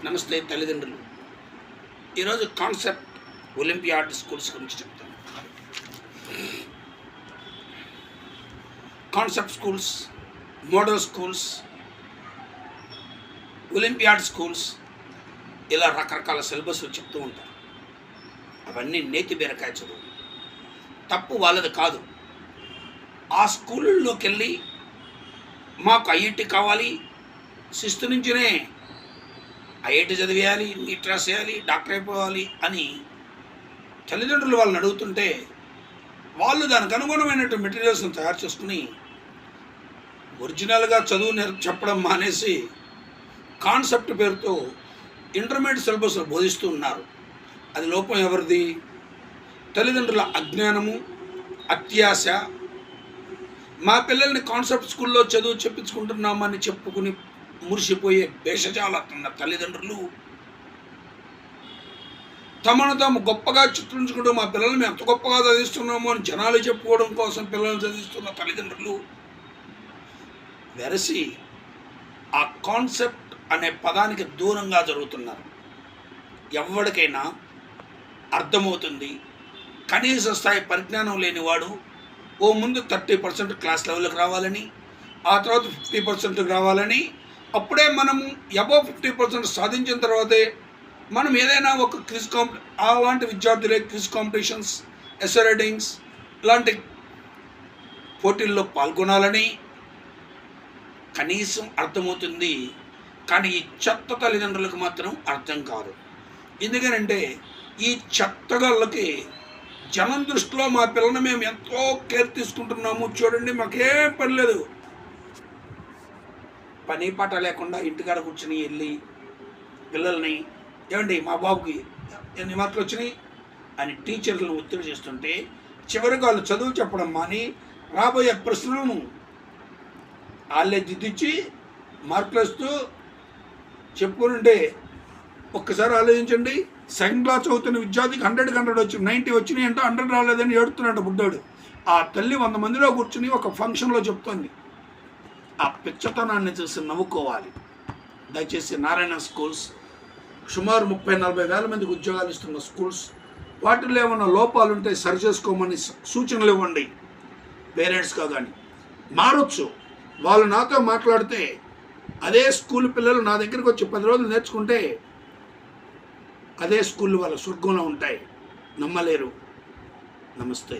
నమస్తే తల్లిదండ్రులు. ఈరోజు కాన్సెప్ట్ ఒలింపియాడ్ స్కూల్స్ గురించి చెప్తాను. Concept schools, model schools, olympiad schools ఇలా రకరకాల సిలబస్లు చెప్తూ ఉంటారు. అవన్నీ నేతి బీరకాయ చదువు. తప్పు వాళ్ళది కాదు. ఆ స్కూళ్ళలోకి వెళ్ళి మాకు ఐఐటి కావాలి, శిస్తు నుంచినే ఐఐటి చదివేయాలి, నీట్ రాసేయాలి, డాక్టర్ అయిపోవాలి అని తల్లిదండ్రులు వాళ్ళని అడుగుతుంటే వాళ్ళు దానికి అనుగుణమైనటువంటి మెటీరియల్స్ని తయారు చేసుకుని ఒరిజినల్గా చదువు చెప్పడం మానేసి కాన్సెప్ట్ పేరుతో ఇంటర్మీడియట్ సిలబస్ను బోధిస్తూ ఉన్నారు. అది లోపం ఎవరిది? తల్లిదండ్రుల అజ్ఞానము, అత్యాశ. మా పిల్లల్ని కాన్సెప్ట్ స్కూల్లో చదువు చెప్పించుకుంటున్నామని చెప్పుకుని మురిసిపోయే భేషజాలతున్న తల్లిదండ్రులు తమను తాము గొప్పగా చిత్రించుకుంటూ మా పిల్లల్ని మేము ఎంత గొప్పగా చదివిస్తున్నాము అని జనాలు చెప్పుకోవడం కోసం పిల్లల్ని చదివిస్తున్న తల్లిదండ్రులు వెరసి ఆ కాన్సెప్ట్ అనే పదానికి దూరంగా జరుగుతున్నారు. ఎవరికైనా అర్థమవుతుంది. కనీస స్థాయి పరిజ్ఞానం లేనివాడు ఓ ముందు 30% క్లాస్ లెవెల్కి రావాలని, ఆ తర్వాత 50% రావాలని, అప్పుడే మనము అబోవ్ 50% సాధించిన తర్వాతే మనం ఏదైనా ఒక క్విజ్ అలాంటి విద్యార్థులే క్విజ్ కాంపిటీషన్స్, ఎస్సే రైటింగ్స్ లాంటి పోటీల్లో పాల్గొనాలని కనీసం అర్థమవుతుంది. కానీ ఈ చెత్త తల్లిదండ్రులకు మాత్రం అర్థం కాదు. ఎందుకనంటే ఈ చెత్తగాళ్ళకి జనం దృష్టిలో మా పిల్లల్ని మేము ఎంతో కేర్ తీసుకుంటున్నాము, చూడండి మాకేం పని లేదు, పని పాట లేకుండా ఇంటికాడ కూర్చుని వెళ్ళి పిల్లల్ని ఏమండి మా బాబుకి ఎన్ని మార్కులు వచ్చినాయి అని టీచర్లను ఒత్తిడి చేస్తుంటే చివరికి వాళ్ళు చదువు చెప్పడం మాని రాబోయే ప్రశ్నలను వాళ్ళే దిద్దిచ్చి మార్కులు వస్తూ చెప్పుకుంటే ఒక్కసారి ఆలోచించండి. సెకండ్ క్లాస్ చదువుతున్న విద్యార్థికి 100కి 100 వచ్చి 90 వచ్చినాయి అంటే 100 రాలేదని ఏడుతున్నాడు బుడ్డాడు. ఆ తల్లి 100 మందిలో కూర్చుని ఒక ఫంక్షన్లో చెప్తోంది. ఆ పిచ్చతనాన్ని చూసి నవ్వుకోవాలి. దయచేసి నారాయణ స్కూల్స్ సుమారు 30-40 వేల మందికి ఉద్యోగాలు ఇస్తున్న స్కూల్స్, వాటిలో ఏమైనా లోపాలు ఉంటే సరి చేసుకోమని సూచనలు ఇవ్వండి. పేరెంట్స్గా కానీ మారొచ్చు. వాళ్ళు నాతో మాట్లాడితే అదే స్కూల్ పిల్లలు నా దగ్గరికి వచ్చి 10 రోజులు నేర్చుకుంటే అదే స్కూల్ వాళ్ళ స్వర్గంలో ఉంటాయి. నమ్మలేరు. నమస్తే.